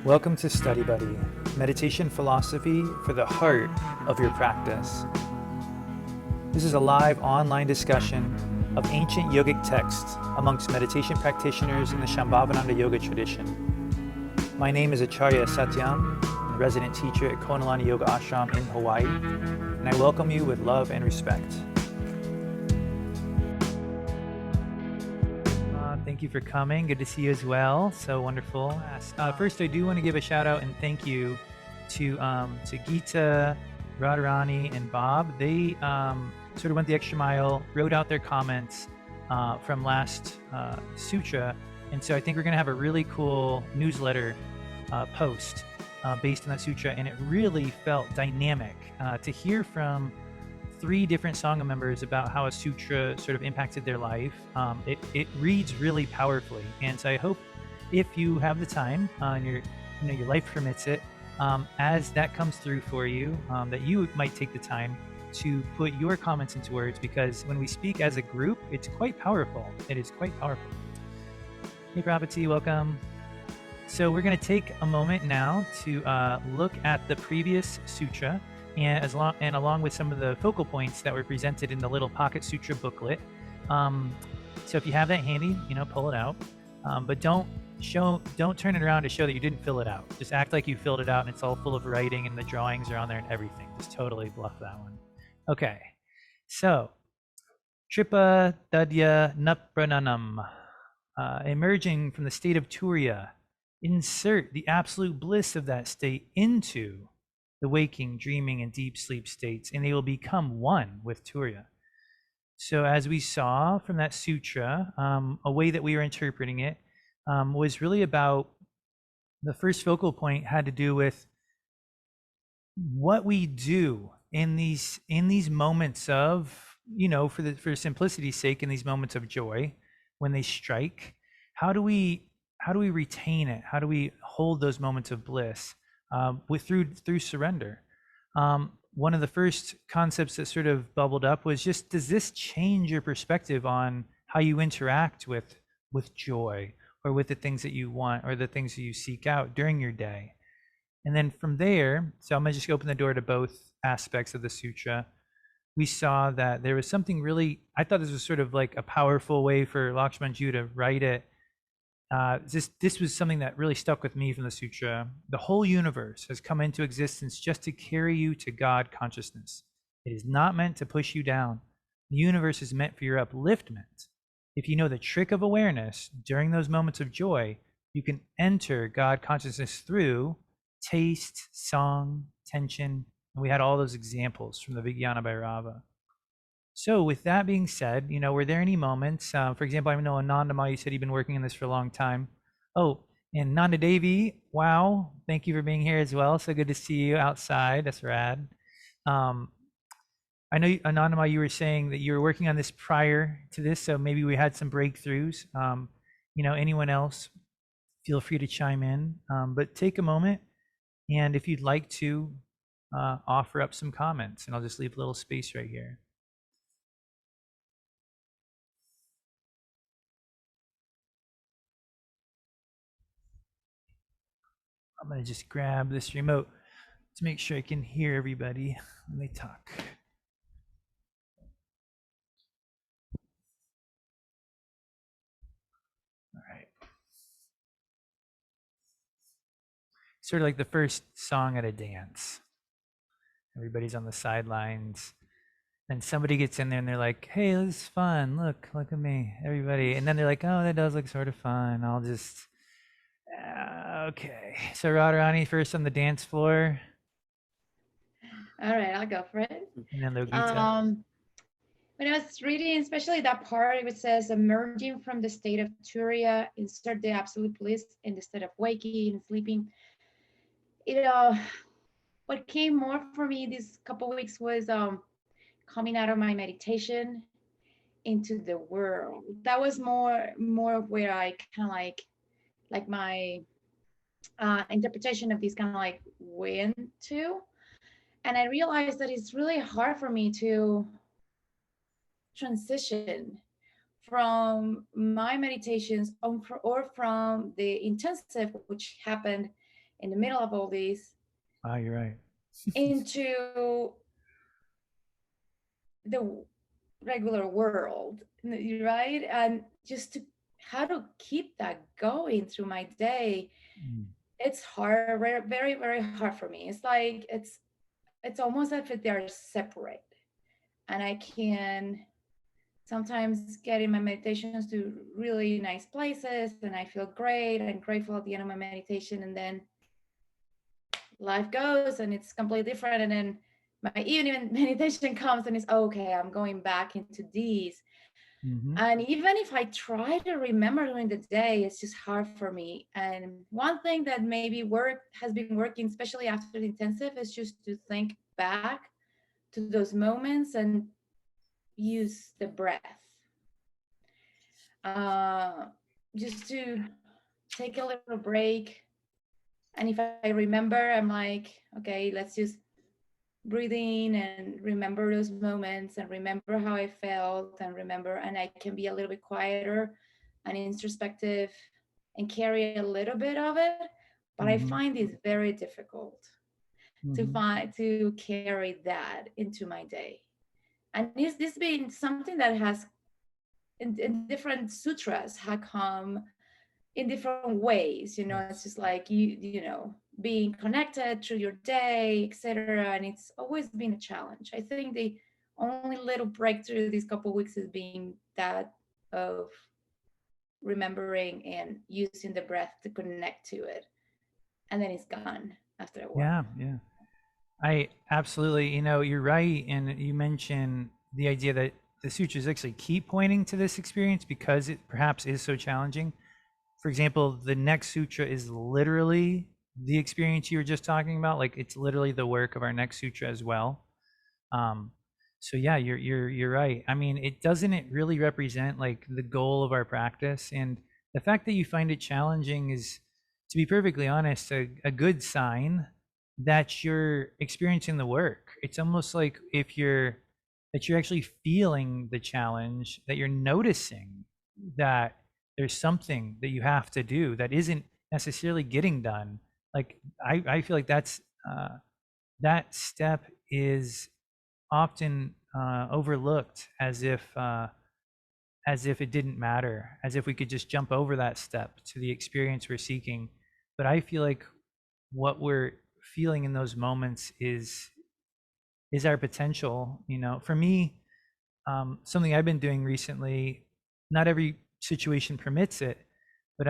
Welcome to Study Buddy, meditation philosophy for the heart of your practice. This is a live online discussion of ancient yogic texts amongst meditation practitioners in the Shambhavananda yoga tradition. My name is Acharya Satyam, a resident teacher at Konalani Yoga Ashram in Hawaii, and I welcome you with love and respect. Thank you for coming. Good to see you as well. So wonderful. First, I do want to give a shout out and thank you to Geeta, Radharani, and Bob. They sort of went the extra mile, wrote out their comments from last Sutra. And so I think we're going to have a really cool newsletter post based on that Sutra. And it really felt dynamic to hear from 3 different Sangha members about how a sutra sort of impacted their life. It reads really powerfully, and so I hope if you have the time and your life permits it, as that comes through for you, that you might take the time to put your comments into words, because when we speak as a group, it's quite powerful. It is quite powerful. Hey, Prabhati, welcome. So we're going to take a moment now to look at the previous sutra. And along with some of the focal points that were presented in the little Pocket Sutra booklet. So if you have that handy, pull it out. But don't turn it around to show that you didn't fill it out. Just act like you filled it out and it's all full of writing and the drawings are on there and everything. Just totally bluff that one. Okay, so Tripa Dadya Naprananam, emerging from the state of Turiya, insert the absolute bliss of that state into the waking, dreaming, and deep sleep states, and they will become one with Turiya. So as we saw from that sutra, a way that we were interpreting it was really about, the first focal point had to do with what we do in these moments of, for simplicity's sake, in these moments of joy, when they strike. How do we retain it? How do we hold those moments of bliss? Through surrender. One of the first concepts that sort of bubbled up was just, does this change your perspective on how you interact with joy, or with the things that you want, or the things that you seek out during your day? And then from there, so I'm going to just open the door to both aspects of the sutra. We saw that there was something really, I thought this was sort of like a powerful way for Lakshmanju to write it. This was something that really stuck with me from the sutra. The whole universe has come into existence just to carry you to God consciousness. It is not meant to push you down. The universe is meant for your upliftment. If you know the trick of awareness during those moments of joy, you can enter God consciousness through taste, song, tension, and we had all those examples from the Vijnana Bhairava. So with that being said, were there any moments, for example, I know Anandama, you said you've been working on this for a long time. Oh, and Nanda Devi, wow, thank you for being here as well. So good to see you outside. That's rad. I know, Anandama, you were saying that you were working on this prior to this, so maybe we had some breakthroughs. Anyone else, feel free to chime in, but take a moment, and if you'd like to offer up some comments, and I'll just leave a little space right here. I'm going to just grab this remote to make sure I can hear everybody when they talk. All right. Sort of like the first song at a dance. Everybody's on the sidelines. And somebody gets in there and they're like, hey, this is fun. Look at me, everybody. And then they're like, oh, that does look sort of fun. I'll just, okay. So Radharani first on the dance floor. All right, I'll go for it. And then Logita. When I was reading, especially that part, it says, emerging from the state of Turiya, insert the absolute bliss in the state of waking and sleeping. What came more for me these couple weeks was coming out of my meditation into the world. That was more of where I kind of like my interpretation of this kind of like went to. And I realized that it's really hard for me to transition from my meditations or from the intensive which happened in the middle of all this, Wow, you're right. into the regular world, right? And just to how to keep that going through my day, Mm. it's hard, very, very hard for me. It's like it's almost as if they're separate, and I can sometimes get in my meditations to really nice places, and I feel great and grateful at the end of my meditation, and then life goes and it's completely different, and then my evening meditation comes and it's okay, I'm going back into these. Hmm. And even if I try to remember during the day, it's just hard for me. And one thing that maybe has been working, especially after the intensive, is just to think back to those moments and use the breath. Uh, just to take a little break. And if I remember, I'm like, okay, let's just breathe in and remember those moments and remember how I felt and remember, and I can be a little bit quieter and introspective and carry a little bit of it. But I Hmm. find it's very difficult Hmm. to carry that into my day. And this been something that has in different sutras have come in different ways. It's Yes. just like being connected through your day, etc. And it's always been a challenge. I think the only little breakthrough these couple of weeks has been that of remembering and using the breath to connect to it, and then it's gone after a while. Yeah, yeah. I absolutely, you're right. And you mentioned the idea that the sutras actually keep pointing to this experience because it perhaps is so challenging. For example, the next sutra is literally the experience you were just talking about. Like it's literally the work of our next sutra as well. Um, so yeah, you're right. I mean, doesn't it really represent like the goal of our practice, and the fact that you find it challenging is, to be perfectly honest, a good sign that you're experiencing the work. It's almost like if you're actually feeling the challenge, that you're noticing that there's something that you have to do that isn't necessarily getting done. Like I feel like that step is often overlooked as if it didn't matter, as if we could just jump over that step to the experience we're seeking. But I feel like what we're feeling in those moments is our potential. For me, something I've been doing recently. Not every situation permits it, but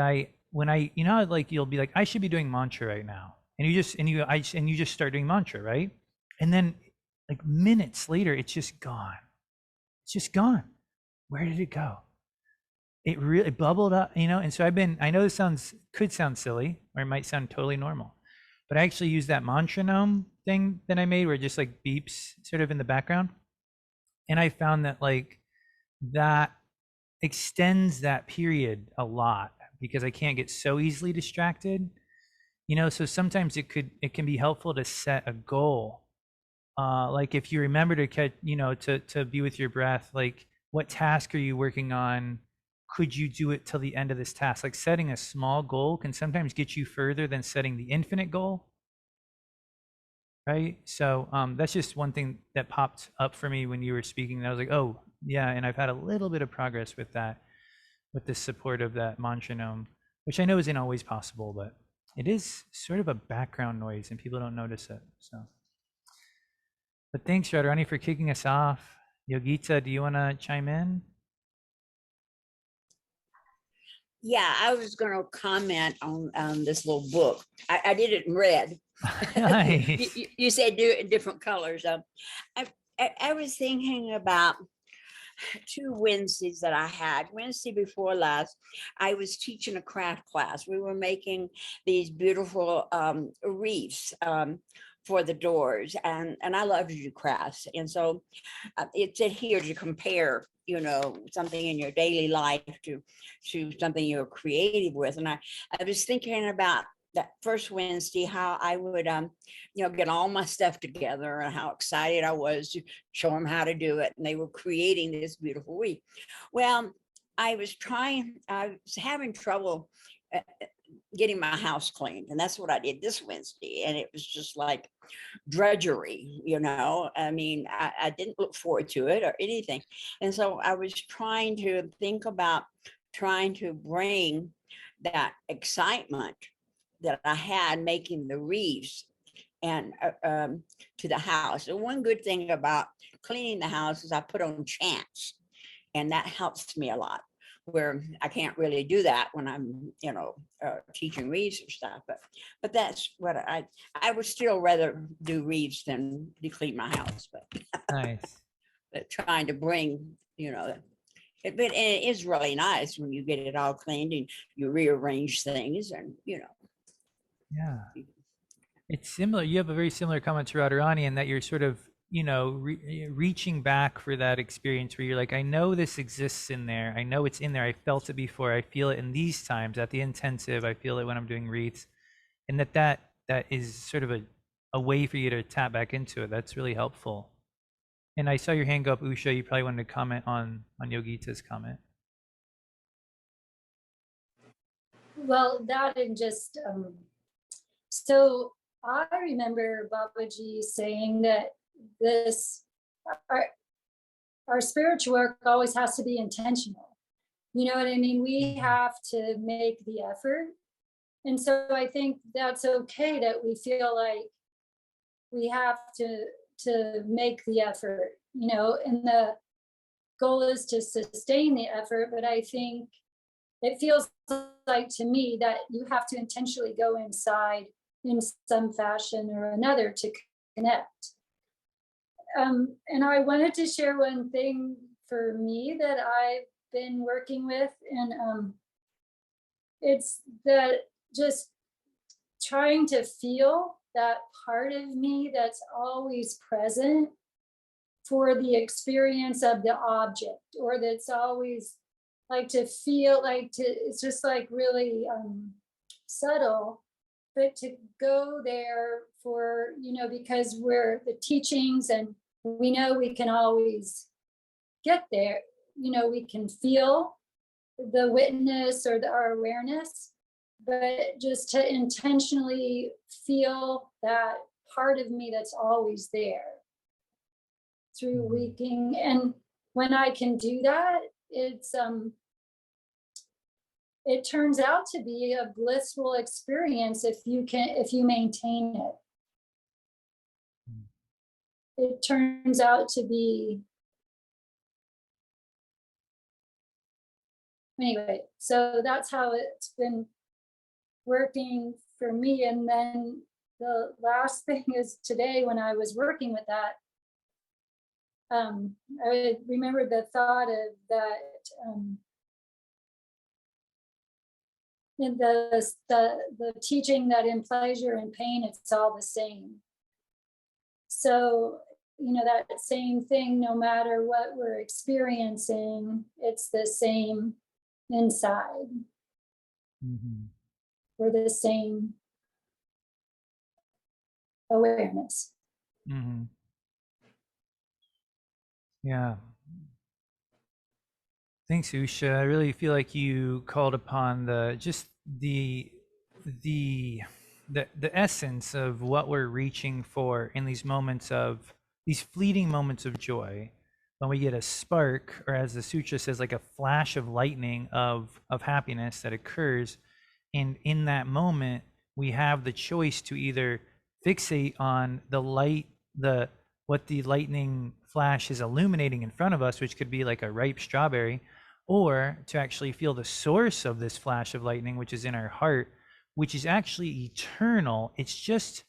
when I like you'll be like, I should be doing mantra right now, and you just start doing mantra, right? And then like minutes later, it's just gone. It's just gone. Where did it go? It really bubbled up, and so I know this could sound silly, or it might sound totally normal, but I actually use that metronome thing that I made where it just like beeps sort of in the background. And I found that like that extends that period a lot because I can't get so easily distracted. So sometimes it can be helpful to set a goal. Like if you remember to catch, to be with your breath, like what task are you working on? Could you do it till the end of this task? Like setting a small goal can sometimes get you further than setting the infinite goal, right? So that's just one thing that popped up for me when you were speaking. And I was like, oh yeah, and I've had a little bit of progress with that, with the support of that metronome, which I know isn't always possible, but it is sort of a background noise and people don't notice it. So, but thanks, Radharani, for kicking us off. Yogita, do you want to chime in? Yeah, I was going to comment on this little book. I did it in red. Nice. You said do it in different colors. I was thinking about 2 Wednesdays that I had. Wednesday before last, I was teaching a craft class. We were making these beautiful wreaths for the doors, and I love to do crafts. And so it's here to compare, something in your daily life to something you're creative with. And I was thinking about that first Wednesday, how I would, get all my stuff together and how excited I was to show them how to do it. And they were creating this beautiful wreath. Well, I was having trouble getting my house cleaned. And that's what I did this Wednesday. And it was just like drudgery, you know. I mean, I didn't look forward to it or anything. And so I was trying to think about trying to bring that excitement that I had making the wreaths and to the house. And one good thing about cleaning the house is I put on chants, and that helps me a lot. Where I can't really do that when I'm, you know, teaching wreaths or stuff. But that's what I would still rather do wreaths than to clean my house. Nice. But trying to bring, you know, but it is really nice when you get it all cleaned and you rearrange things, and you know. Yeah. It's similar. You have a very similar comment to Radharani in that you're sort of, you know, reaching back for that experience where you're like, I know this exists in there. I know it's in there. I felt it before. I feel it in these times at the intensive. I feel it when I'm doing wreaths, and that is sort of a way for you to tap back into it. That's really helpful. And I saw your hand go up, Usha. You probably wanted to comment on Yogita's comment. Well, that and just so I remember Babaji saying that this our spiritual work always has to be intentional. You know what I mean? We have to make the effort. And so I think that's okay that we feel like we have to make the effort, you know, and the goal is to sustain the effort. But I think it feels like to me that you have to intentionally go inside in some fashion or another to connect. And I wanted to share one thing for me that I've been working with, and it's that just trying to feel that part of me that's always present for the experience of the object, or that's always like to feel like it's just like really subtle, but to go there for, you know, because we're the teachings and we know we can always get there, you know, we can feel the witness or our awareness, but just to intentionally feel that part of me that's always there through waking. And when I can do that, it's it turns out to be a blissful experience if you maintain it. It turns out to be, anyway, so that's how it's been working for me. And then the last thing is today when I was working with that, I remember the thought of that in the teaching that in pleasure and pain, it's all the same. So, you know, that same thing, no matter what we're experiencing, it's the same inside. Mm-hmm. We're the same awareness. Mm-hmm. Yeah. Thanks, Usha. I really feel like you called upon the essence of what we're reaching for in these moments of these fleeting moments of joy, when we get a spark, or as the sutra says, like a flash of lightning of happiness that occurs, and in that moment we have the choice to either fixate on the light, what the lightning flash is illuminating in front of us, which could be like a ripe strawberry, or to actually feel the source of this flash of lightning, which is in our heart, which is actually eternal. It's just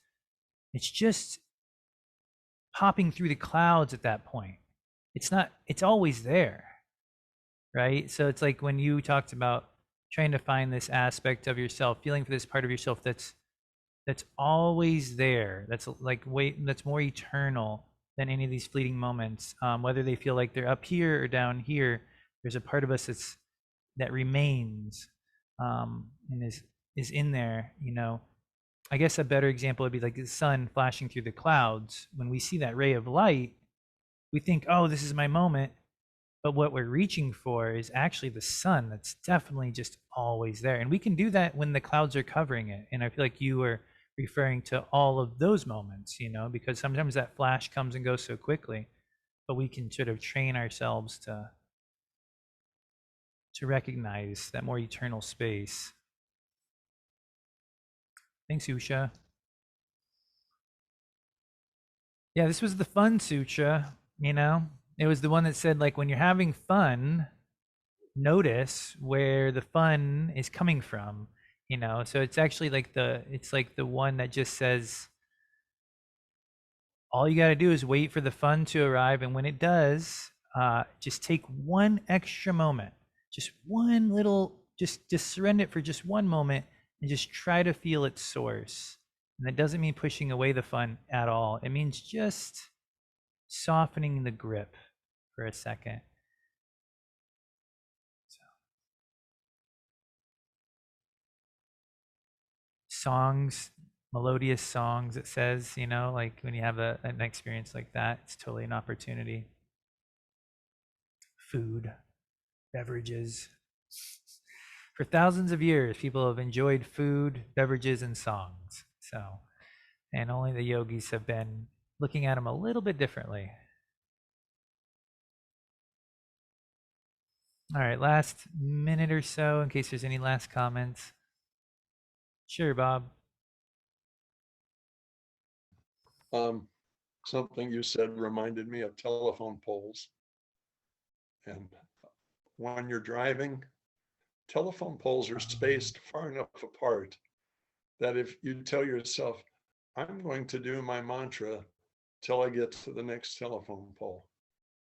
popping through the clouds at that point. It's always there, right? So it's like when you talked about trying to find this aspect of yourself, feeling for this part of yourself that's always there, that's more eternal than any of these fleeting moments, whether they feel like they're up here or down here. There's a part of us that remains, and is in there, you know. I guess a better example would be like the sun flashing through the clouds. When we see that ray of light, we think, oh, this is my moment. But what we're reaching for is actually the sun that's definitely just always there. And we can do that when the clouds are covering it. And I feel like you were referring to all of those moments, because sometimes that flash comes and goes so quickly, but we can sort of train ourselves to recognize that more eternal space. Thanks, Usha. Yeah, this was the fun sutra, It was the one that said, like, when you're having fun, notice where the fun is coming from, So it's actually like the one that just says, all you got to do is wait for the fun to arrive, and when it does, just take one extra moment, just one little, just surrender it for just one moment, and just try to feel its source. And that doesn't mean pushing away the fun at all. It means just softening the grip for a second. Songs, melodious songs, it says, like when you have an experience like that, it's totally an opportunity. Food, beverages. For thousands of years, people have enjoyed food, beverages, and songs. And only the yogis have been looking at them a little bit differently. All right, last minute or so, in case there's any last comments. Sure, Bob. Something you said reminded me of telephone poles. And when you're driving, telephone poles are spaced far enough apart that if you tell yourself, I'm going to do my mantra till I get to the next telephone pole.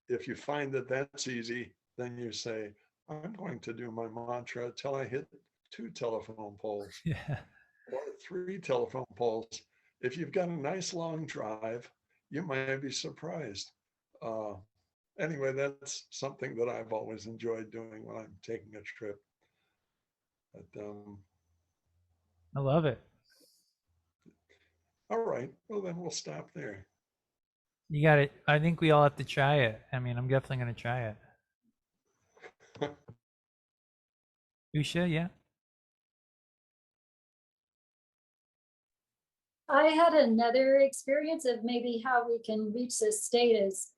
If you find that that's easy, then you say, I'm going to do my mantra till I hit 2 telephone poles. Yeah. Or 3 telephone poles. If you've got a nice long drive, you might be surprised. Anyway, that's something that I've always enjoyed doing when I'm taking a trip. But, I love it. All right, well then we'll stop there. You got it. I think we all have to try it. I mean, I'm definitely going to try it. Usha, yeah? I had another experience of maybe how we can reach this state is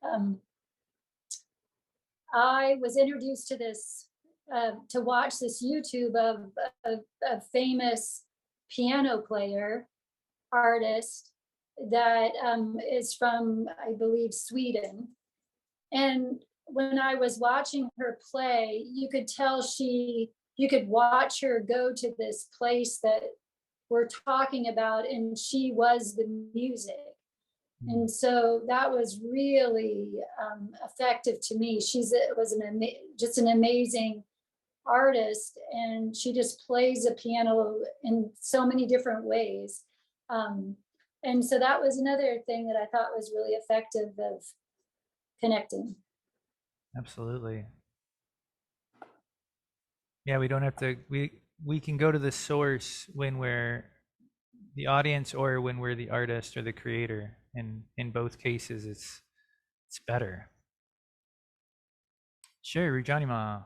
I was introduced to this, to watch this YouTube of a famous piano player, artist that is from, I believe, Sweden. And when I was watching her play, you could tell you could watch her go to this place that we're talking about, and she was the music. And so that was really effective to me. Was just an amazing artist, and she just plays the piano in so many different ways. And so that was another thing that I thought was really effective of connecting. Absolutely. Yeah, we don't have to, we can go to the source when we're the audience or when we're the artist or the creator. And in both cases, it's better. Sure, Rujanima.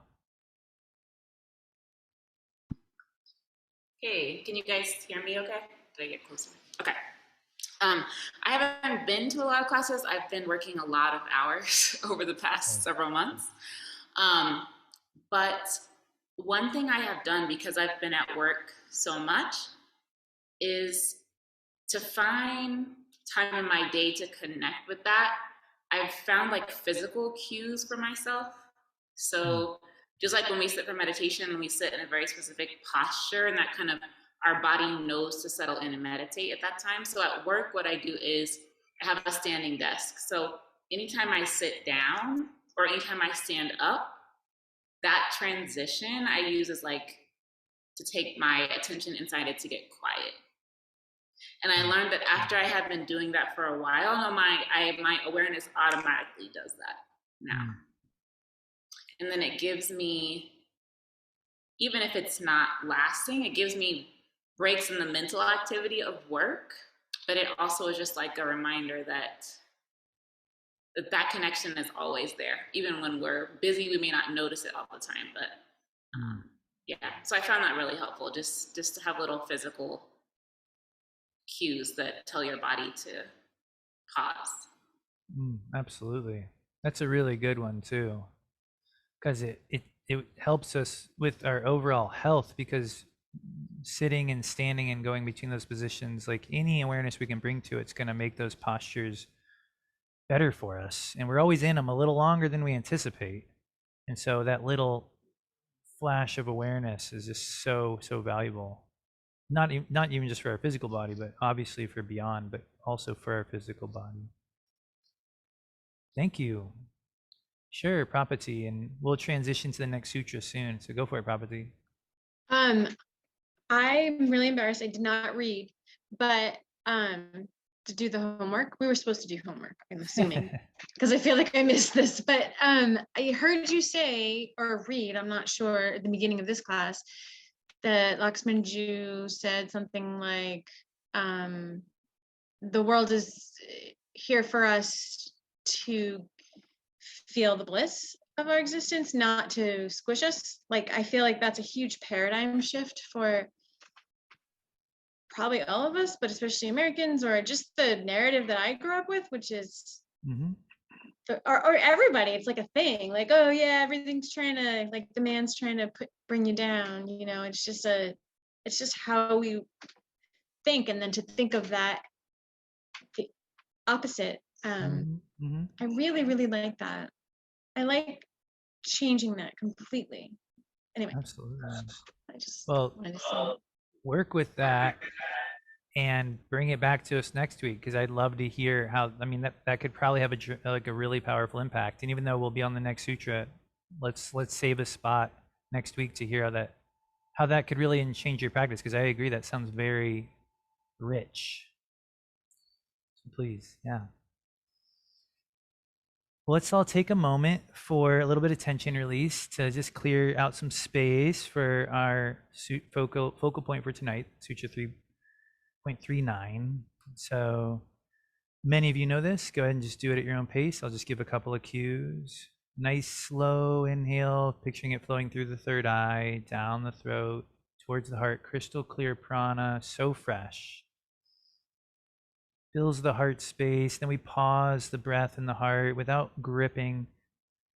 Hey, can you guys hear me okay? Did I get closer? Okay. I haven't been to a lot of classes. I've been working a lot of hours over the past several months. But one thing I have done, because I've been at work so much, is to find time in my day to connect with that. I've found like physical cues for myself. So just like when we sit for meditation, we sit in a very specific posture, and that kind of, our body knows to settle in and meditate at that time. So at work, what I do is I have a standing desk. So anytime I sit down or anytime I stand up, that transition I use as like to take my attention inside it to get quiet. And I learned that after I have been doing that for a while, my awareness automatically does that now. And then it gives me, even if it's not lasting, it gives me breaks in the mental activity of work, but it also is just like a reminder that that connection is always there. Even when we're busy, we may not notice it all the time, but yeah. So I found that really helpful, just to have little physical cues that tell your body to pause. Absolutely. That's a really good one too, because it helps us with our overall health, because sitting and standing and going between those positions, like any awareness we can bring to it's going to make those postures better for us. And we're always in them a little longer than we anticipate. And so that little flash of awareness is just so valuable. Not even just for our physical body, but obviously for beyond, but also for our physical body. Thank you. Sure, Prapati, and we'll transition to the next sutra soon. So go for it, Prapati. I'm really embarrassed. I did not read, but to do the homework, we were supposed to do homework, I'm assuming, because I feel like I missed this. But I heard you say or read, I'm not sure, at the beginning of this class, that Lakshmanju said something like, the world is here for us to feel the bliss of our existence, not to squish us. Like, I feel like that's a huge paradigm shift for probably all of us, but especially Americans, or just the narrative that I grew up with, which is, or everybody, it's like a thing, like, oh yeah, everything's trying to, like, the man's trying to bring you down, you know. It's just how we think, and then to think of that, the opposite. I really, really like that. I like changing that completely. Anyway, absolutely. I just wanted to say, work with that and bring it back to us next week, because I'd love to hear how, I mean, that could probably have a really powerful impact. And even though we'll be on the next sutra, let's save a spot next week to hear how that could really change your practice, because I agree that sounds very rich. So please, yeah. Well, let's all take a moment for a little bit of tension release to just clear out some space for our focal point for tonight, Sutra 3.39. So many of you know this. Go ahead and just do it at your own pace. I'll just give a couple of cues. Nice slow inhale, picturing it flowing through the third eye, down the throat, towards the heart, crystal clear prana, so fresh. Fills the heart space. Then we pause the breath in the heart without gripping,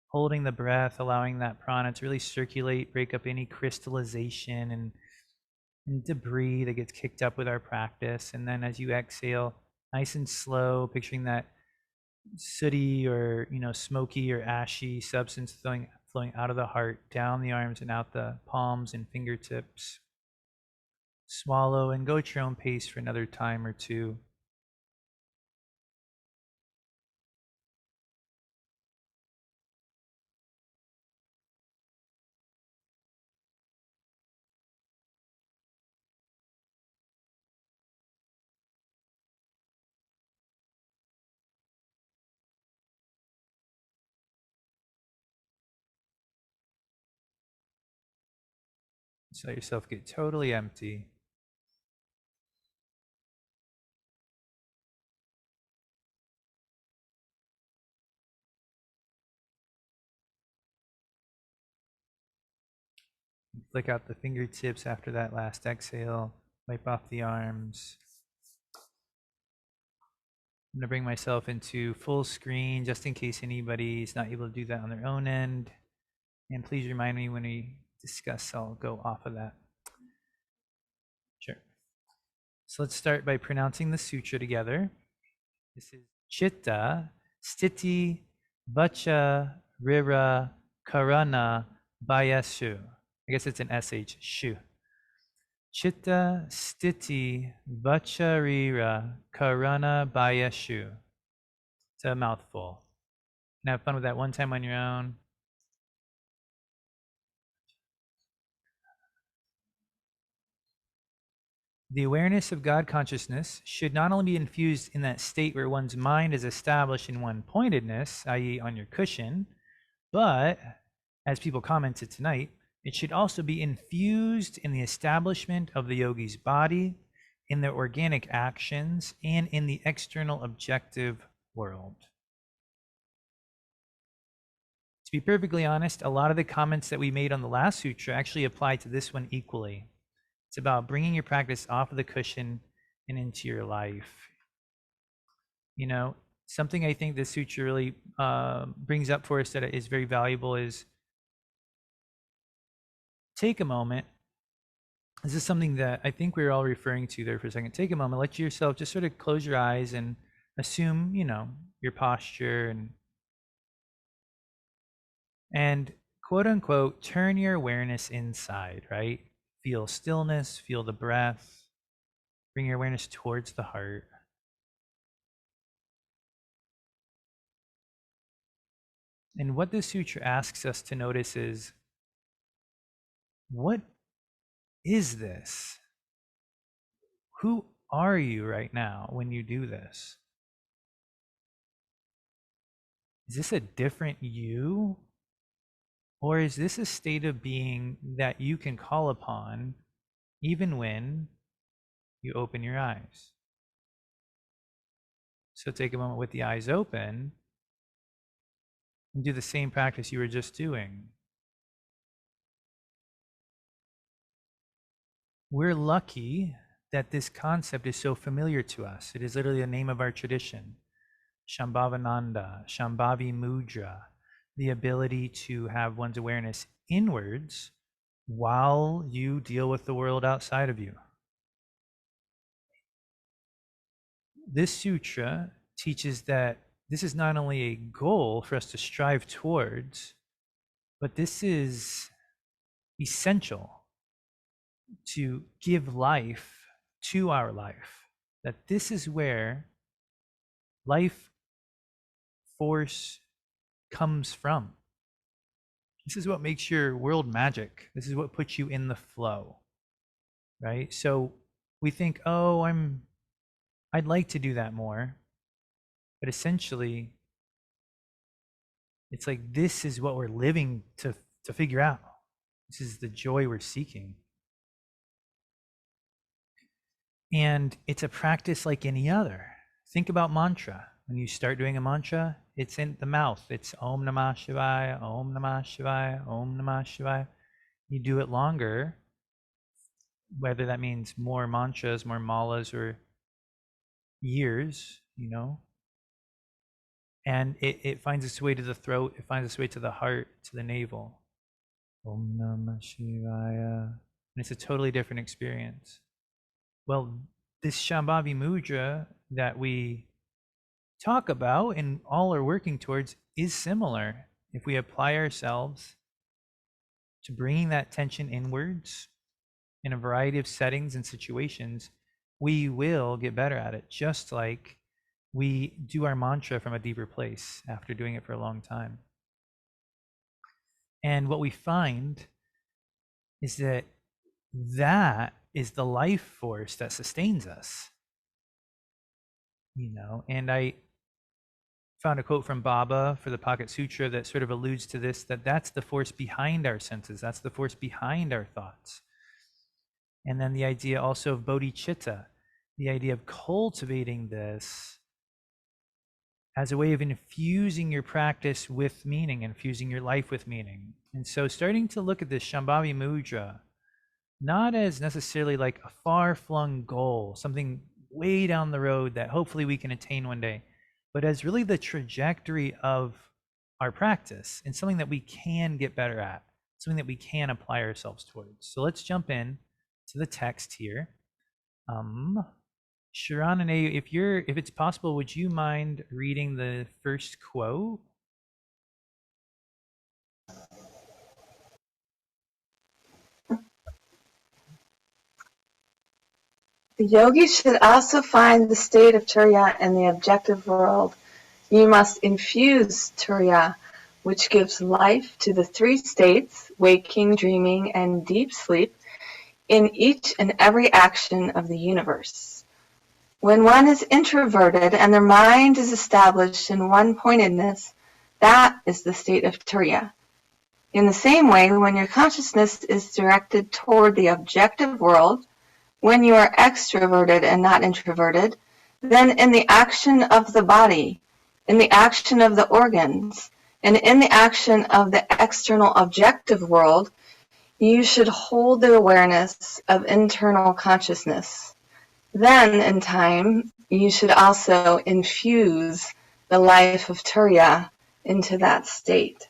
holding the breath, allowing that prana to really circulate, break up any crystallization and debris that gets kicked up with our practice. And then as you exhale, nice and slow, picturing that sooty or smoky or ashy substance flowing out of the heart, down the arms and out the palms and fingertips. Swallow and go at your own pace for another time or two. Just let yourself get totally empty. Flick out the fingertips after that last exhale. Wipe off the arms. I'm going to bring myself into full screen just in case anybody's not able to do that on their own end. And please remind me when we discuss, I'll go off of that. Sure. So let's start by pronouncing the sutra together. This is Chitta, Stiti, Vacha, Rira, Karana, Bayashu. I guess it's an SH, shu. Chitta, Stiti, Vacha, Rira, Karana, Bayashu. It's a mouthful. And have fun with that one time on your own. The awareness of God consciousness should not only be infused in that state where one's mind is established in one pointedness, i.e. on your cushion, but, as people commented tonight, it should also be infused in the establishment of the yogi's body, in their organic actions, and in the external objective world. be perfectly honest, a lot of the comments that we made on the last sutra actually apply to this one equally. It's about bringing your practice off of the cushion and into your life. You know, something I think this sutra really brings up for us that is very valuable is take a moment. This is something that I think we're all referring to there for a second. Take a moment, let yourself just sort of close your eyes and assume, you know, your posture and quote unquote, turn your awareness inside, right? Feel stillness, feel the breath, bring your awareness towards the heart. And what this sutra asks us to notice is, what is this? Who are you right now when you do this? Is this a different you? Or is this a state of being that you can call upon even when you open your eyes? So take a moment with the eyes open and do the same practice you were just doing. We're lucky that this concept is so familiar to us. It is literally the name of our tradition. Shambhavananda, Shambhavi Mudra, the ability to have one's awareness inwards while you deal with the world outside of you. This sutra teaches that this is not only a goal for us to strive towards, but this is essential to give life to our life. That this is where life force comes from. This is what makes your world magic. This is what puts you in the flow, right? So we think, oh, I'd like to do that more. But essentially, it's like this is what we're living to figure out. This is the joy we're seeking. And it's a practice like any other. Think about mantra. When you start doing a mantra, it's in the mouth. It's Om Namah Shivaya, Om Namah Shivaya, Om Namah Shivaya. You do it longer, whether that means more mantras, more malas, or years, you know. And it finds its way to the throat. It finds its way to the heart, to the navel. Om Namah Shivaya. And it's a totally different experience. Well, this Shambhavi Mudra that we talk about and all are working towards is similar. If we apply ourselves to bringing that tension inwards in a variety of settings and situations, we will get better at it, just like we do our mantra from a deeper place after doing it for a long time. And what we find is that that is the life force that sustains us. You know, and I found a quote from Baba for the Pocket Sutra that sort of alludes to this, that's the force behind our senses. That's the force behind our thoughts. And then the idea also of bodhicitta, the idea of cultivating this as a way of infusing your practice with meaning, infusing your life with meaning. And so starting to look at this Shambhavi Mudra, not as necessarily like a far-flung goal, something way down the road that hopefully we can attain one day, but as really the trajectory of our practice and something that we can get better at, something that we can apply ourselves towards. So let's jump in to the text here. Sharon and Ayu, if it's possible, would you mind reading the first quote? The yogi should also find the state of Turiya in the objective world. You must infuse Turiya, which gives life to the three states, waking, dreaming, and deep sleep, in each and every action of the universe. When one is introverted and their mind is established in one-pointedness, that is the state of Turiya. In the same way, when your consciousness is directed toward the objective world, when you are extroverted and not introverted, then in the action of the body, in the action of the organs, and in the action of the external objective world, you should hold the awareness of internal consciousness. Then, in time, you should also infuse the life of Turiya into that state.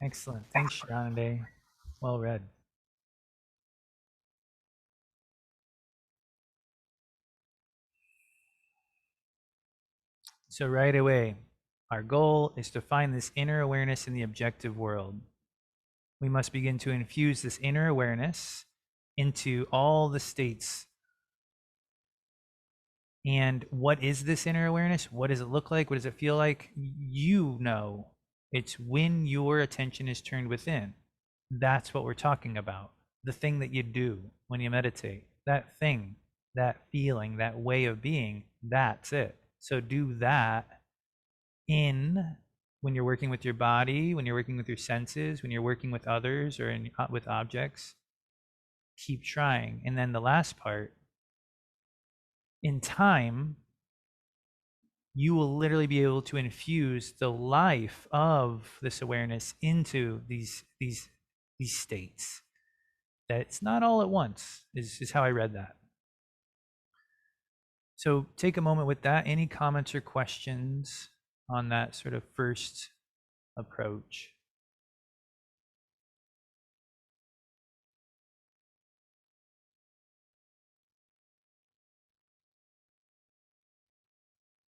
Excellent. Thanks, Sharonde. Well read. So right away, our goal is to find this inner awareness in the objective world. We must begin to infuse this inner awareness into all the states. And what is this inner awareness? What does it look like? What does it feel like? You know, it's when your attention is turned within. That's what we're talking about. The thing that you do when you meditate, that thing, that feeling, that way of being, that's it. So do that when you're working with your body, when you're working with your senses, when you're working with others or with objects. Keep trying. And then the last part, in time, you will literally be able to infuse the life of this awareness into these states. That it's not all at once, is how I read that. So take a moment with that. Any comments or questions on that sort of first approach?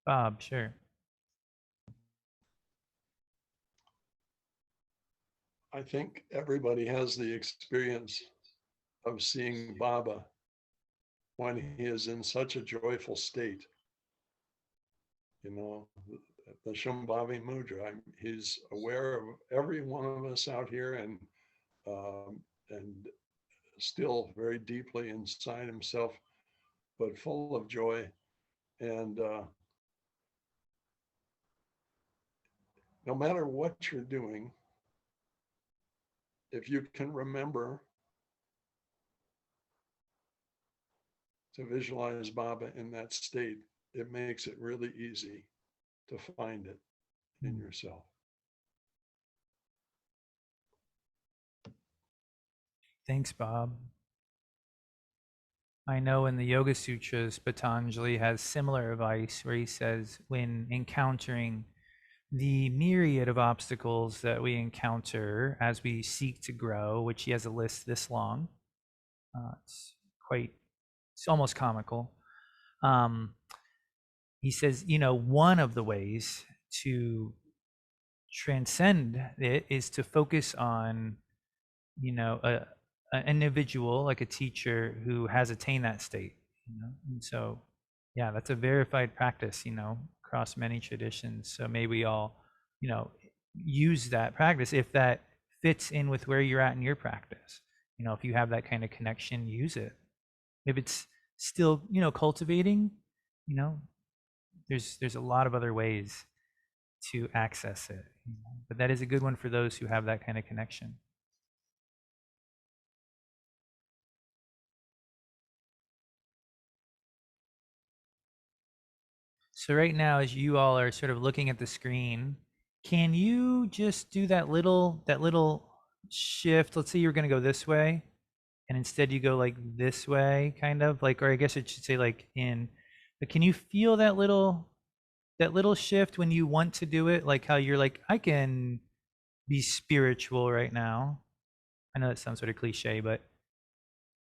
Bob, sure. I think everybody has the experience of seeing Baba when he is in such a joyful state. You know, the Shambhavi Mudra, he's aware of every one of us out here and still very deeply inside himself, but full of joy. And no matter what you're doing, if you can remember to visualize Baba in that state, it makes it really easy to find it in yourself. Thanks, Bob. I know in the Yoga Sutras, Patanjali has similar advice where he says, when encountering the myriad of obstacles that we encounter as we seek to grow, which he has a list this long, it's almost comical. He says, one of the ways to transcend it is to focus on, an individual like a teacher who has attained that state. And so, yeah, that's a verified practice, across many traditions. So may we all, use that practice if that fits in with where you're at in your practice. If you have that kind of connection, use it. If it's still, cultivating, there's a lot of other ways to access it. But that is a good one for those who have that kind of connection. So right now, as you all are sort of looking at the screen, can you just do that little shift? Let's say you're going to go this way, and instead you go like this way, kind of like, or I guess it should say like in. But can you feel that little shift when you want to do it? Like how you're like, I can be spiritual right now. I know that sounds sort of cliche, but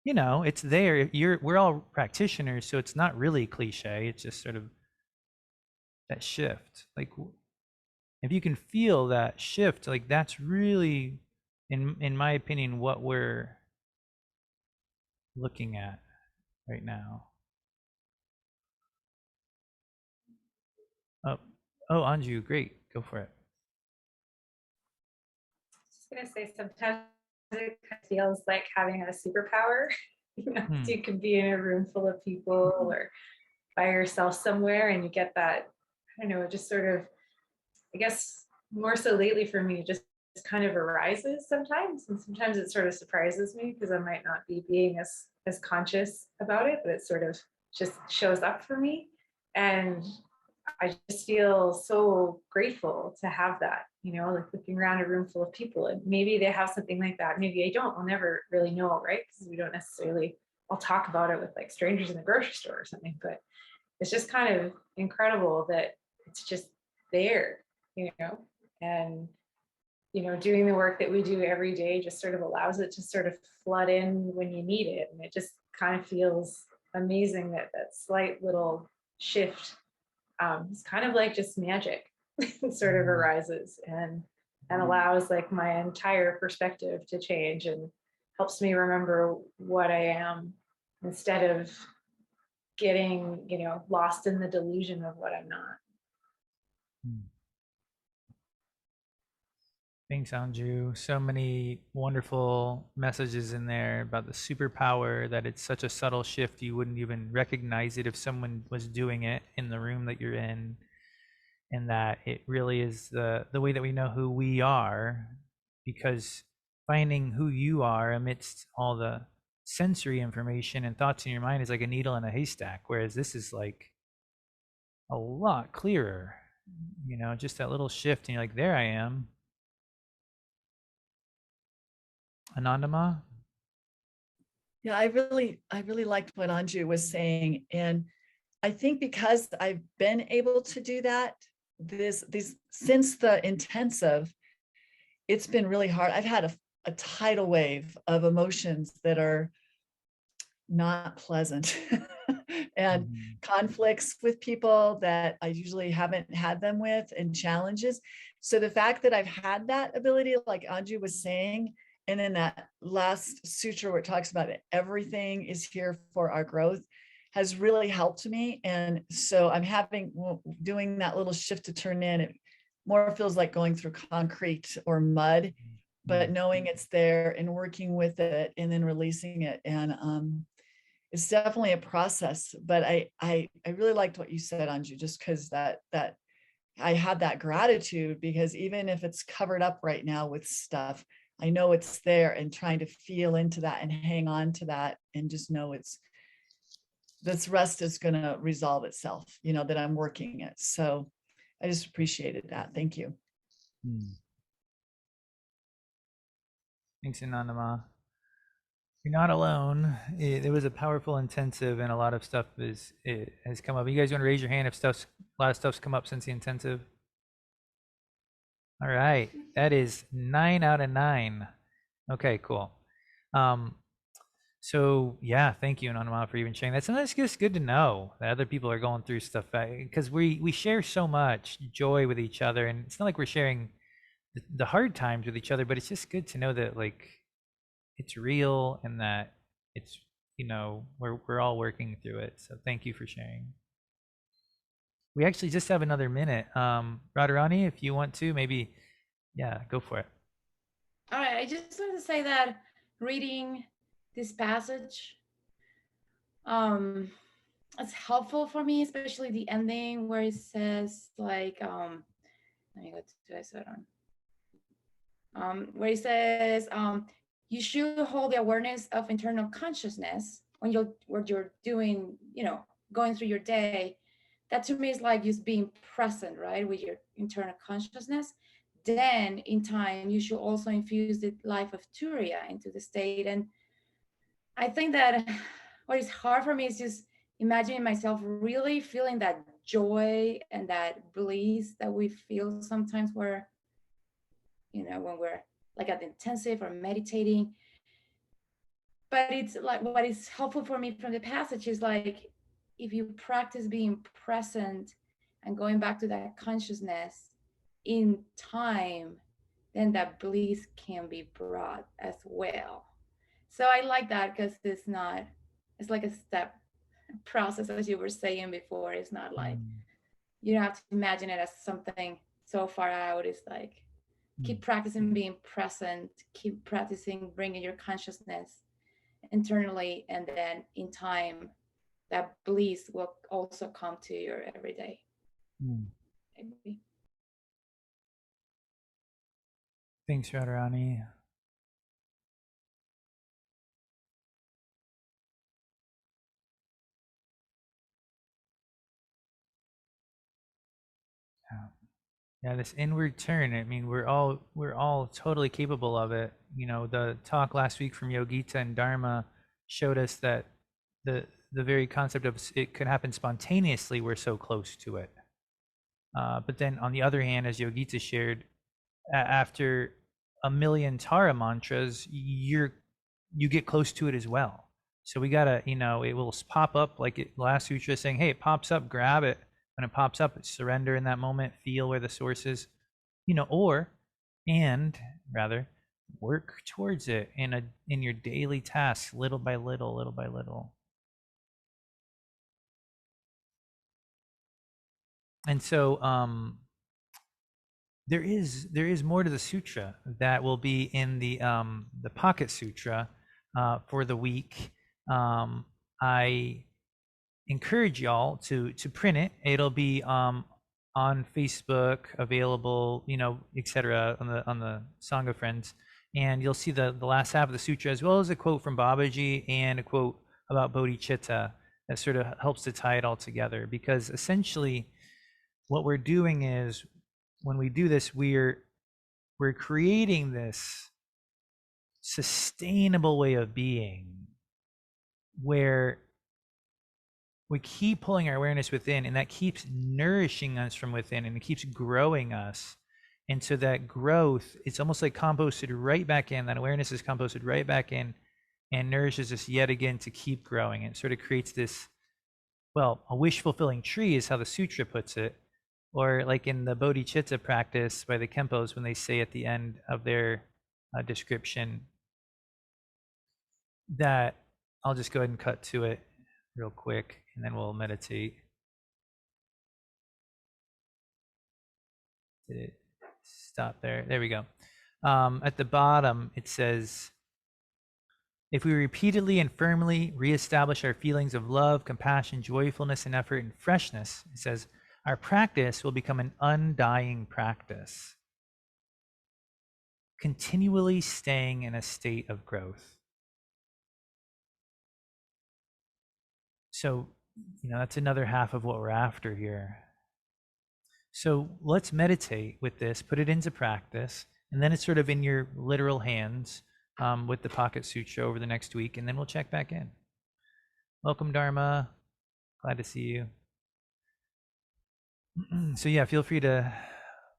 it's there. We're all practitioners, so it's not really cliche. It's just sort of that shift. Like if you can feel that shift, like that's really, in my opinion, what we're looking at right now. Oh, Anju, great, go for it. Just gonna say, sometimes it kind of feels like having a superpower. So you could be in a room full of people or by yourself somewhere, and you get that, I don't know, it just sort of, I guess more so lately for me, just kind of arises sometimes, and sometimes it sort of surprises me because I might not be being as conscious about it, but it sort of just shows up for me. And I just feel so grateful to have that, like looking around a room full of people, and maybe they have something like that. Maybe I don't. I'll never really know, right? Because we don't necessarily, I'll talk about it with like strangers in the grocery store or something, but it's just kind of incredible that it's just there, and, doing the work that we do every day just sort of allows it to sort of flood in when you need it. And it just kind of feels amazing that that slight little shift, it's kind of like just magic sort of arises and allows like my entire perspective to change and helps me remember what I am instead of getting, lost in the delusion of what I'm not. Thanks, Anju. So many wonderful messages in there about the superpower, that it's such a subtle shift you wouldn't even recognize it if someone was doing it in the room that you're in, and that it really is the way that we know who we are, because finding who you are amidst all the sensory information and thoughts in your mind is like a needle in a haystack, whereas this is like a lot clearer, just that little shift and you're like, there I am. Anandama? Yeah, I really liked what Anju was saying. And I think because I've been able to do that, since the intensive, it's been really hard. I've had a tidal wave of emotions that are not pleasant and conflicts with people that I usually haven't had them with, and challenges. So the fact that I've had that ability, like Anju was saying, and in that last sutra where it talks about it, everything is here for our growth, has really helped me. And so I'm doing that little shift to turn in. It more feels like going through concrete or mud, but knowing it's there and working with it and then releasing it. And it's definitely a process, but I really liked what you said, Anju, just because that I had that gratitude, because even if it's covered up right now with stuff, I know it's there, and trying to feel into that and hang on to that and just know this rest is going to resolve itself, that I'm working it. So I just appreciated that. Thank you. Thanks, Anandama. You're not alone. It was a powerful intensive, and a lot of stuff has come up. You guys want to raise your hand if a lot of stuff's come up since the intensive? All right, that is 9 out of 9. Okay, cool. So yeah, thank you, Anandama, for even sharing that. Sometimes it's just good to know that other people are going through stuff, because we share so much joy with each other, and it's not like we're sharing the hard times with each other, but it's just good to know that like it's real, and that it's, we're all working through it. So thank you for sharing. We actually just have another minute. Radharani, if you want to, maybe, yeah, go for it. All right, I just wanted to say that reading this passage, it's helpful for me, especially the ending where it says like, let me go to it, so where it says, you should hold the awareness of internal consciousness when you're doing, going through your day. That to me is like just being present, right, with your internal consciousness. Then in time, you should also infuse the life of Turiya into the state. And I think that what is hard for me is just imagining myself really feeling that joy and that bliss that we feel sometimes where, when we're like at the intensive or meditating. But it's like, what is helpful for me from the passage is like, if you practice being present and going back to that consciousness in time, then that bliss can be brought as well. So I like that, because it's like a step process, as you were saying before. It's not like, you don't have to imagine it as something so far out. It's like, keep practicing being present, keep practicing bringing your consciousness internally, and then in time, that bliss will also come to your everyday. Maybe. Thanks, Radharani. Yeah, this inward turn. I mean, we're all totally capable of it. You know, the talk last week from Yogita and Dharma showed us that the very concept of it could happen spontaneously, we're so close to it. But then on the other hand, as Yogita shared, after a million Tara mantras, you get close to it as well. So we gotta, it will pop up like last sutra saying, hey, it pops up, grab it. When it pops up, surrender in that moment, feel where the source is, and rather work towards it in your daily tasks, little by little, little by little. And so there is more to the sutra that will be in the Pocket Sutra for the week. I encourage y'all to print it. It'll be on Facebook, available, etc. on the Sangha Friends, and you'll see the last half of the sutra as well as a quote from Babaji and a quote about bodhicitta that sort of helps to tie it all together. Because essentially, what we're doing is when we do this, we're creating this sustainable way of being where we keep pulling our awareness within, and that keeps nourishing us from within, and it keeps growing us. And so that growth, it's almost like composted right back in. That awareness is composted right back in and nourishes us yet again to keep growing. It sort of creates this, well, a wish-fulfilling tree is how the sutra puts it. Or like in the bodhicitta practice by the Kempos, when they say at the end of their description that, I'll just go ahead and cut to it real quick, and then we'll meditate. Did it stop there? There we go. At the bottom, it says, if we repeatedly and firmly reestablish our feelings of love, compassion, joyfulness, and effort and freshness, it says, our practice will become an undying practice, continually staying in a state of growth. So, that's another half of what we're after here. So let's meditate with this, put it into practice, and then it's sort of in your literal hands with the Pocket Sutra over the next week, and then we'll check back in. Welcome, Dharma. Glad to see you. So yeah, feel free to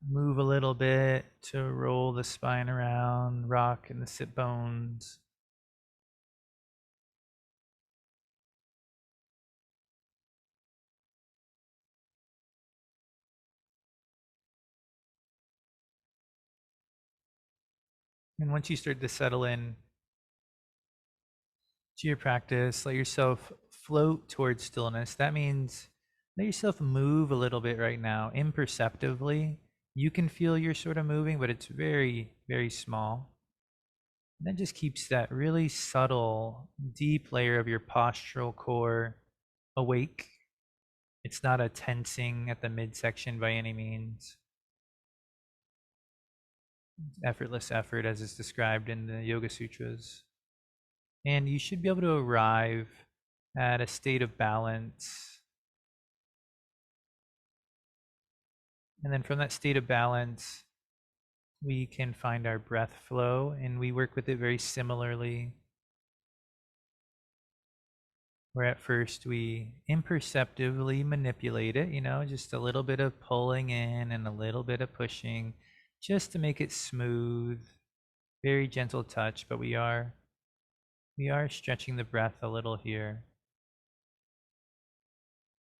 move a little bit, to roll the spine around, rock in the sit bones. And once you start to settle in to your practice, let yourself float towards stillness. That means let yourself move a little bit right now, imperceptibly. You can feel you're sort of moving, but it's very, very small. And that just keeps that really subtle, deep layer of your postural core awake. It's not a tensing at the midsection by any means. Effortless effort as is described in the Yoga Sutras. And you should be able to arrive at a state of balance. And then from that state of balance, we can find our breath flow, and we work with it very similarly. Where at first we imperceptibly manipulate it, just a little bit of pulling in and a little bit of pushing, just to make it smooth, very gentle touch, but we are stretching the breath a little here.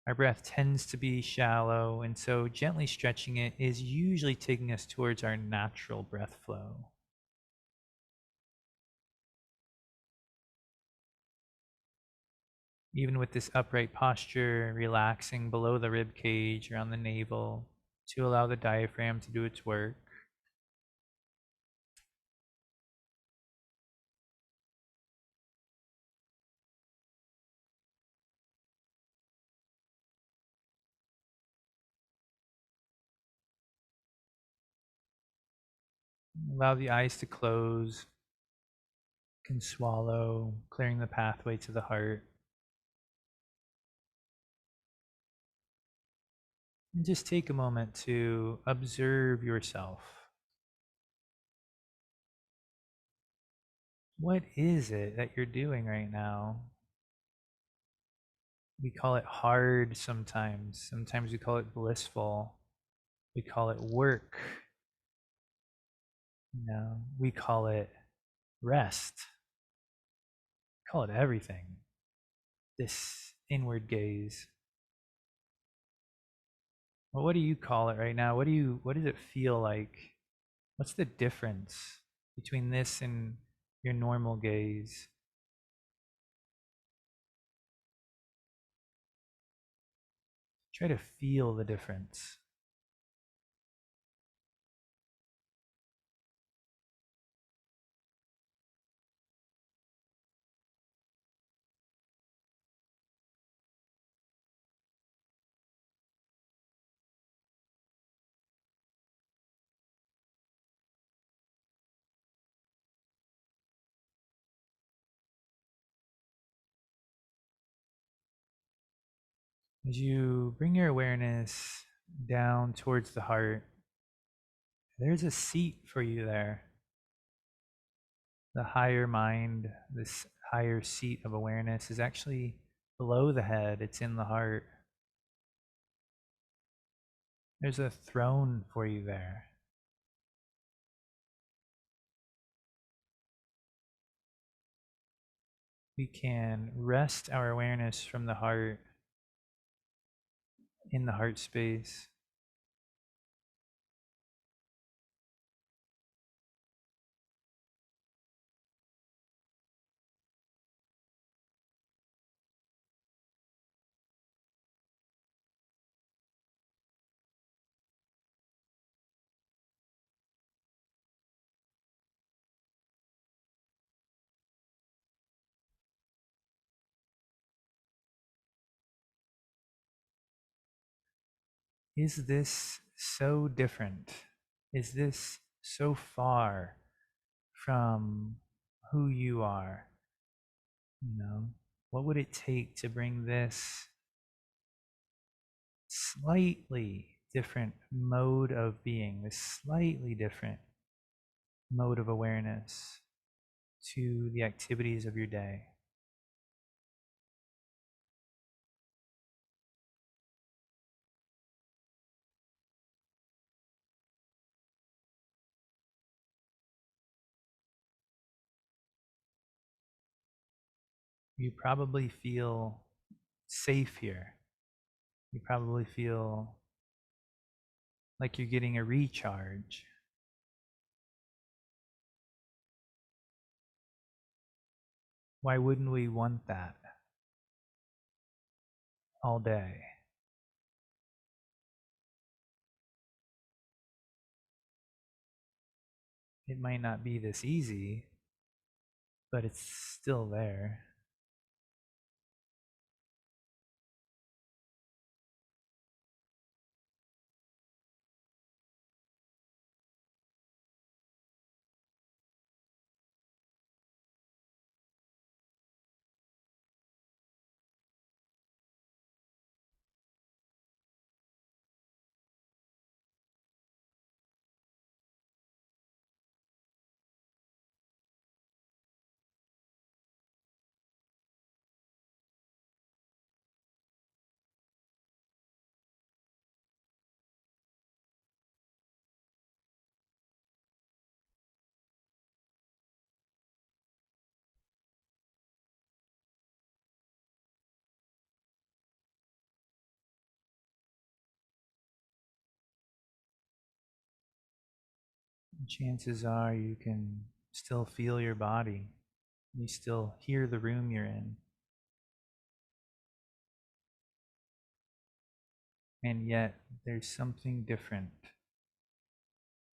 Our breath tends to be shallow, and so gently stretching it is usually taking us towards our natural breath flow. Even with this upright posture, relaxing below the rib cage, around the navel, to allow the diaphragm to do its work. Allow the eyes to close. Can swallow, clearing the pathway to the heart. And just take a moment to observe yourself. What is it that you're doing right now? We call it hard sometimes. Sometimes we call it blissful. We call it work. We call it rest. We call it everything. This inward gaze. Well, what do you call it right now? What does it feel like? What's the difference between this and your normal gaze? Try to feel the difference. As you bring your awareness down towards the heart, there's a seat for you there. The higher mind, this higher seat of awareness, is actually below the head, it's in the heart. There's a throne for you there. We can rest our awareness from the heart in the heart space. Is this so different? Is this so far from who you are? What would it take to bring this slightly different mode of being, this slightly different mode of awareness to the activities of your day? You probably feel safe here. You probably feel like you're getting a recharge. Why wouldn't we want that all day? It might not be this easy, but it's still there. Chances are you can still feel your body. You still hear the room you're in. And yet there's something different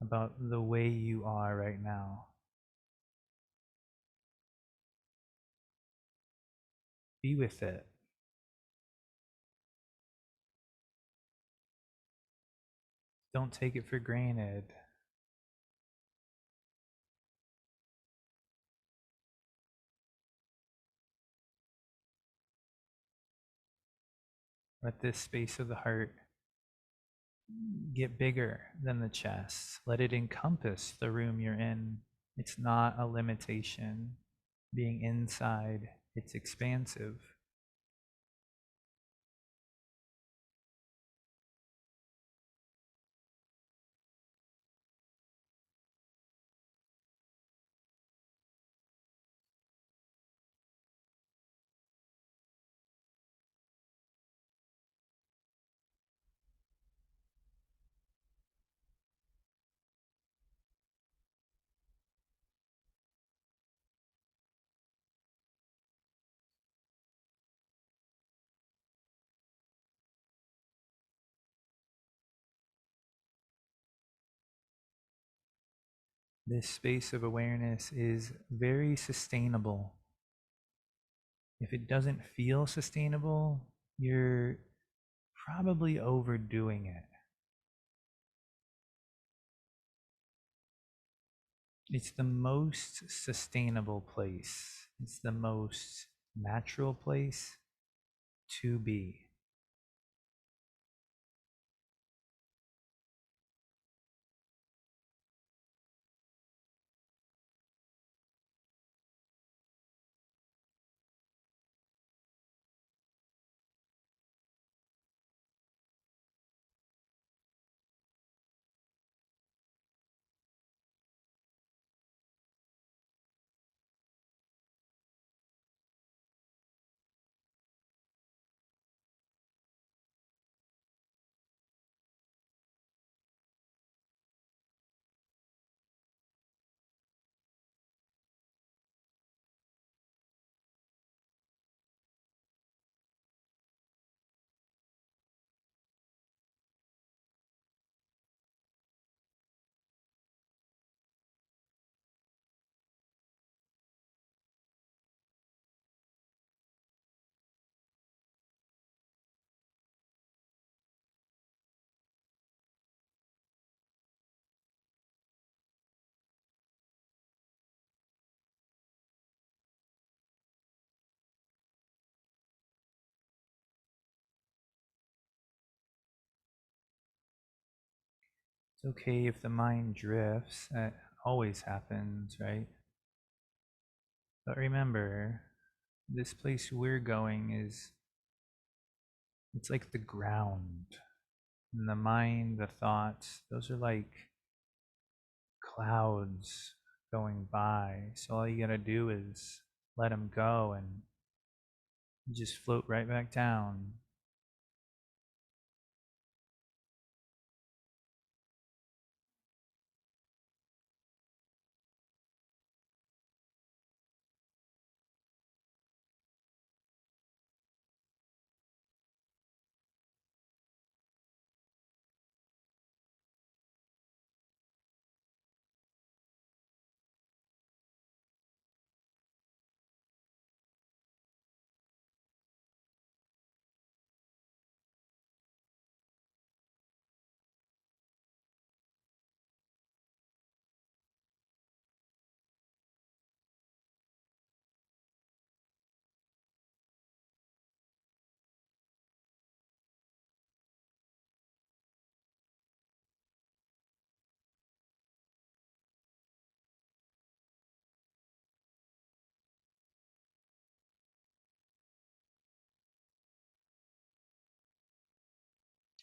about the way you are right now. Be with it. Don't take it for granted. Let this space of the heart get bigger than the chest. Let it encompass the room you're in. It's not a limitation. Being inside, it's expansive. This space of awareness is very sustainable. If it doesn't feel sustainable, you're probably overdoing it. It's the most sustainable place. It's the most natural place to be. It's okay if the mind drifts. That always happens, right? But remember, this place we're going is, it's like the ground. And the mind, the thoughts, those are like clouds going by. So all you gotta do is let them go and just float right back down.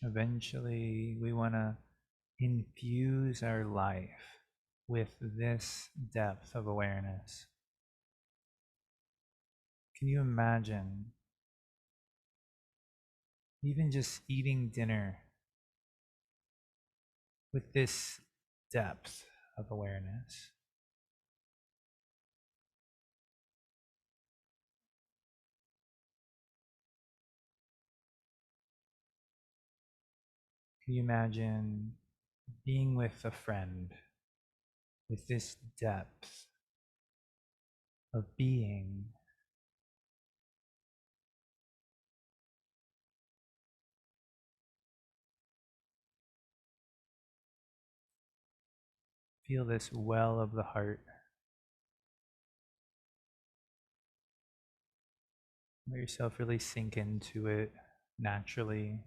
Eventually, we want to infuse our life with this depth of awareness. Can you imagine even just eating dinner with this depth of awareness? Can you imagine being with a friend with this depth of being? Feel this well of the heart. Let yourself really sink into it naturally.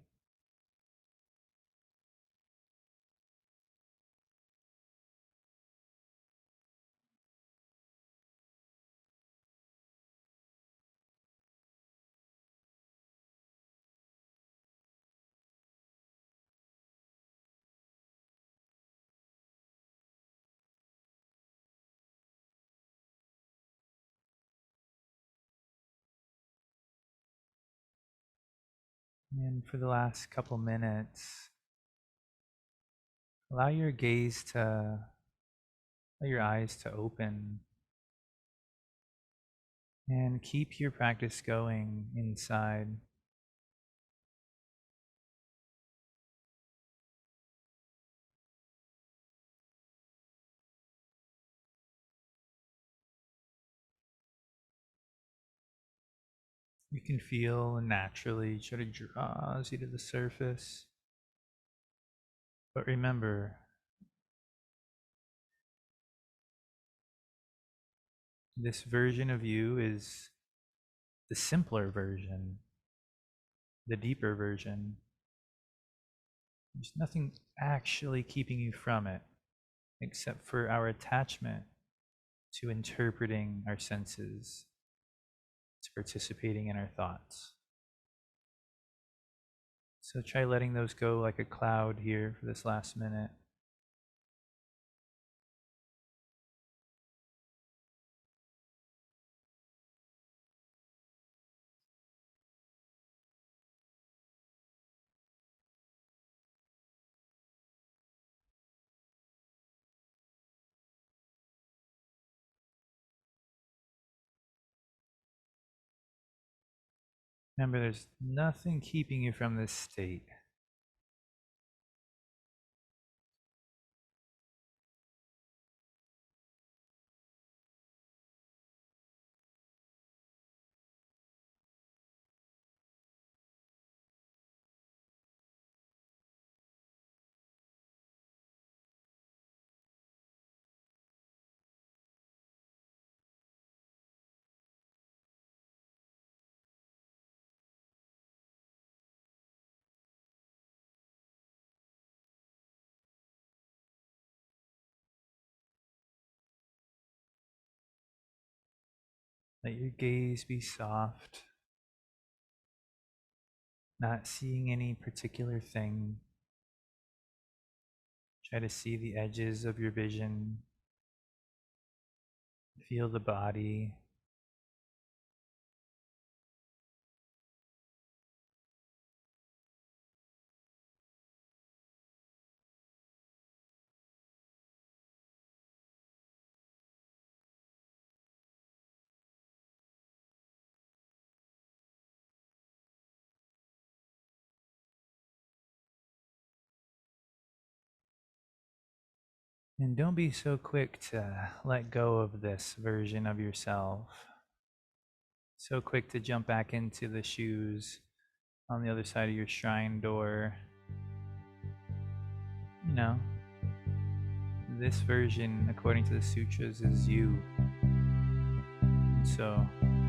And for the last couple minutes, allow your eyes to open, and keep your practice going inside. You can feel naturally sort of draws you to the surface. But remember, this version of you is the simpler version, the deeper version. There's nothing actually keeping you from it, except for our attachment to interpreting our senses, to participating in our thoughts. So try letting those go like a cloud here for this last minute. Remember, there's nothing keeping you from this state. Let your gaze be soft, not seeing any particular thing. Try to see the edges of your vision. Feel the body. And don't be so quick to let go of this version of yourself. So quick to jump back into the shoes on the other side of your shrine door. You know, this version, according to the sutras, is you. And so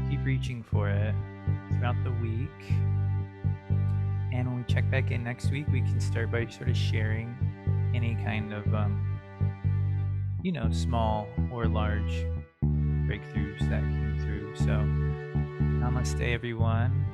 keep reaching for it throughout the week. And when we check back in next week, we can start by sort of sharing any kind of small or large breakthroughs that came through. So namaste, everyone.